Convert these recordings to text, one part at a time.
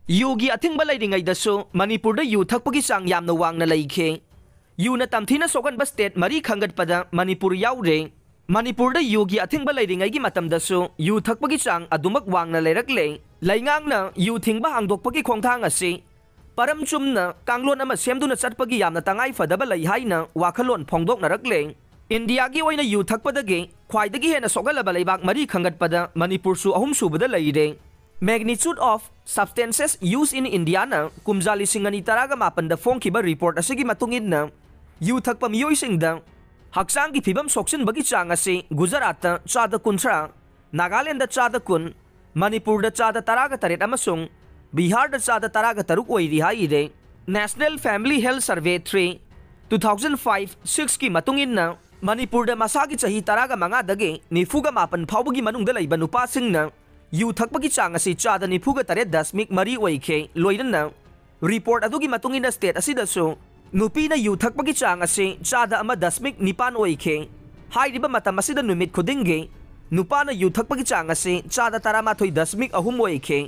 यूगी अथिंग बलाइरिंगैदसु मणिपुर यू थकपगी चांग यामना वांगना लैखे यूना तमथीना सोगन स्टेट मरी खंगटपदा मणिपुर याउरे मणिपुर यूगी अथिंग बलाइरिंगैगी मतमदसु यू थकपगी चांग अदुमक वांगना लेरकले लैंगांगना यू थिंगबा हांगदोकपगी खोंगथांग असि परम चुमना कांगलोन अमा सेमदुना चटपगी यामना तंगाई फदबा लै हाइना वाखलोन फोंगदोकनरकले इंडिया की ओइना यू थकपदगे ख्वाइदगी हेना सोगलबा लैबाक मरी खंगटपदा मणिपुर सु अहुम सुबदा लैरे Magnitude of substances used in India na kumjali singani taraga mapan da phong kiba report asigi matungin na yu thakpa miyoi sing da haksang ki phibam soksin bagi chang ase Gujarat chada kunthra Nagaland da chada kun Manipur da chada taraga taret amasung Bihar da chada taraga taruk oiri haire National Family Health Survey 3 2005-6 ki matungin na Manipur da masagi chahi taraga manga dage nifuga mapan phawbagi manung da laiba nupa sing na यू थकपगी चांग असी चादा निफुगा तरे दशमिक मरी ओइखे लोइदना रिपोर्ट अदुगी मतुंगिना स्टेट असिदसु नुपीना यू थकपगी चांग असी चादा अमा दशमिक निपान ओइखे हाइरिबा मतम असिदा नुमित खुदिंगे नुपाना यू थकपगी चांग असी चादा तरामाथोइ दशमिक अहुम ओइखे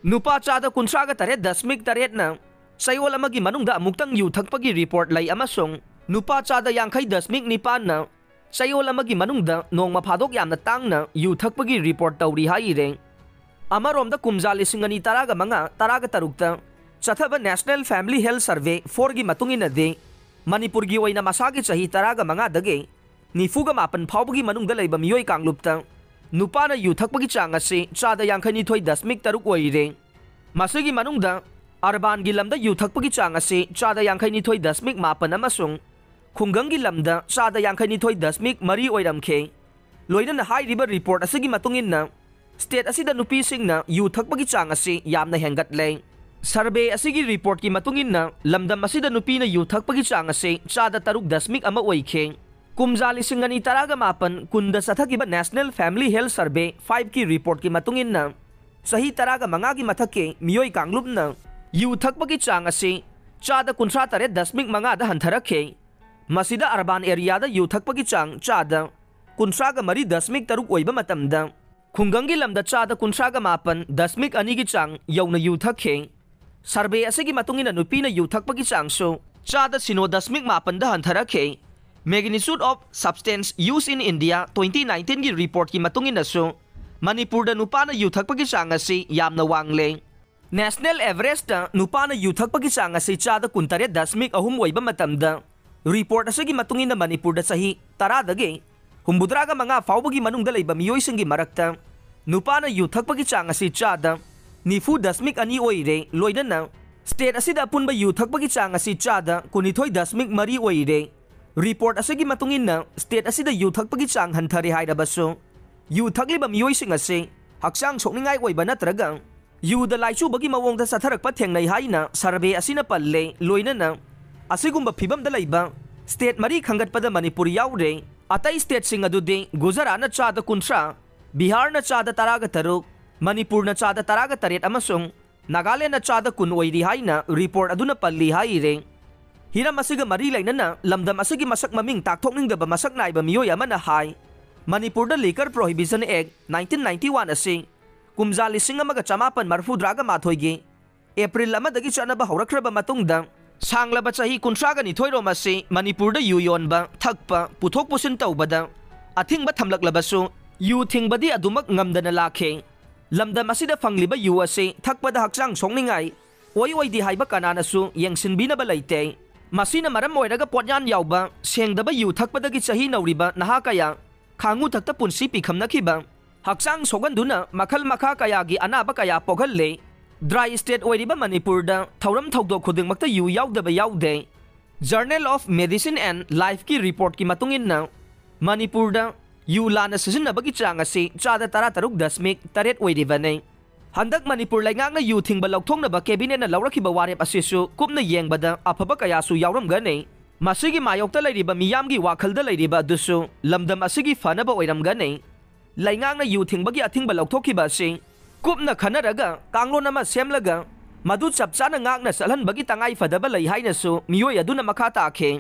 नुपा चादा कुंथ्रागा तरे दशमिक तरेटना सयोल अमगी मनुंगदा अमुक्तंग यू थकपगी रिपोर्ट लै अमसुंग नुपा चादा यांखै दशमिक निपानना सयोल अमगी मनुंगदा नोंगमा फादोक यामना तांगना यू थकपगी रिपोर्ट तौरी हाइरे अमरोमदा कुमजाली सिंगनी तरागा मंगा तरागा तरुक्ता चथब नेशनल फैमिली हेल्थ सर्वे 4 की मतुंगिनदे मणिपुर की ओइना मसागी चही तरागा मंगा दगे निफुगा मापन फावबगी मनुंगदा लैबा मियोय कांगलुप्ता नुपाना यू थकपगी चांग असे चादा यांखनी थोइ दशमिक तरुक ओइरे मसिगी मनुंगदा अरबान की लमदा यू थकपगी चांग असे चादा यांखनी थोइ दशमिक मापन अमसुंग खुंगंगी लमदा चादा यांखनी थोइ दशमिक मरी ओइरमखे लोइदना हाइरिबा रिपोर्ट असिगी मतुंगिना स्टेट असिदा नुपी सिंगना यू थकपगी चांग असे यामना हेंगटले सर्वे असिगी रिपोर्ट की मतुंगिना लमदम असिदा नुपीना यू थकपगी चांग असे चादा तरुक दशमिक अमा ओइखे कुमजाली सिंगनी तरागा मापन कुंदा सथकिबा नेशनल फैमिली हेल्थ सर्वे 5 की रिपोर्ट की मतुंगिना सही तरागा मंगा की मथके मियोय कांगलुपना यू थकपगी चांग असे चादा कुंथ्रा तरे दशमिक मंगा दा हंथरखे मसिदा अर्बान एरिया दा यू थकपगी चांग चादा कुंथ्रागा मरी दशमिक तरुक ओइबा मतमदा खुंगंगी लमदा चादा कुंथ्रागा मापन दशमिक अनि की चांग यौना यू थखे सर्वे असिगी मतुंगिना नुपीना यू थकपगी चांगसु चादा सिनो दशमिक मापन दा हंथरखे magnitude of substance use in India 2019 की रिपोर्ट की मतुंगिनासु मणिपुर दा नुपाना यू थकपगी चांग असि यामना वांगले नेशनल एवरेज दा नुपाना यू थकपगी चांग असि चादा कुंतरे दशमिक अहुम ओइबा मतमदा रिपोर्ट असिगी मतुंगिना मणिपुर दा सही 10 दगे हुंबुद्रागा मंगा फावबगी मनुंगदा लैबा मियोइसिंगी मरक्ता नुपाना यू थकपगी चांग असी चादा निफु दशमिक अनि ओइरे लोइदना स्टेट असिदा पुनबा यू थकपगी चांग असी चादा कुनिथोइ दशमिक मरी ओइरे रिपोर्ट असिगी मतुंगिना स्टेट असिदा यू थकपगी चांग हंथरे हाइरबसु यू थकलिबा मियोइसिंग असे हक्सांग सोकनिंगाय ओइबा नत्रगा यू द लाइचुबगी मवोंगदा सथरकपा थेंगनै हाइना सर्वे असिना पल्ले लोइनना असिगुंबा फिबमदा लैबा स्टेट मरी खंगटपदा मणिपुर याउरे अतई स्टेट सिंह अदुदे गुजरात चादा कुंथ्रा बिहार चादा तरागा तरुक मणिपुर चादा तरागा तरेट अमसुंग नागालैंड चादा कुन ओइरी हाइना रिपोर्ट अदुना पल्ली हाइरे हिरम असिगा मरी लैनना लमदम असिगी मसक ममिंग ताकथोकनिंगदबा मसक नाइबा मियोय अमना हाइ मणिपुर लिकर प्रोहिबिशन एक्ट 1991 असे कुमजा लिसिंग अमगा चमापन मरफुद्रागा माथोइगे एप्रिल अमदगी चनबा हौरख्रबा मतुंगदा सांगलबा चाही कुंथ्रागा निथोइरोम असे मणिपुर यू योनबा थकपा पुथोक पुसिन तौबदा अथिंगबा थमलकलबसु यू थिंगबदी अदुमक ngamdana लाखे लमदम असिदा फंगलिबा यू असे थकपदा हक्सांग सोंगनिंगाय ओइ ओइदि हाइबा कनानासु यंगसिनबिनबा लैते मसिना मरम ओइरगा पोटयान यावबा सेंगदबा यू थकपदगी चाही नौरिबा नहा कया खांगु थकता पुंसी पिखमनखिबा हक्सांग सोगनदुना मखल मखा कयागी अनाबा कया पोगल्ले ड्राई स्टेट ओइरिबा मणिपुर दा थौरम थौदोक खुदिंगमक्ता यू यावदबा यावदे journal of medicine and life की रिपोर्ट की मतुंगिना मणिपुर दा यू लाना सिजनबगी चांग असे चादा 13.8 ओइरिबने हंदक मणिपुर लैंगांगना यू थिंगबा लौथोंगनबा कैबिनेटना लौरखिबा वारेप असिसु कुपना येंगबदा अफबा कयासु यावरमगने मसिगी मायोक्ता लैरिबा मियामगी वाखलदा लैरिबा अदुसु लमदम असिगी फनबा ओइरमगने लैंगांगना यू थिंगबगी अथिंगबा लौथोखिबा असे कुपना खनरगा कांगलोन अमा सेमलगा मधु चपचाना ngang na salhan bagi tangai fadaba lai haina su miyoy aduna makha taakhe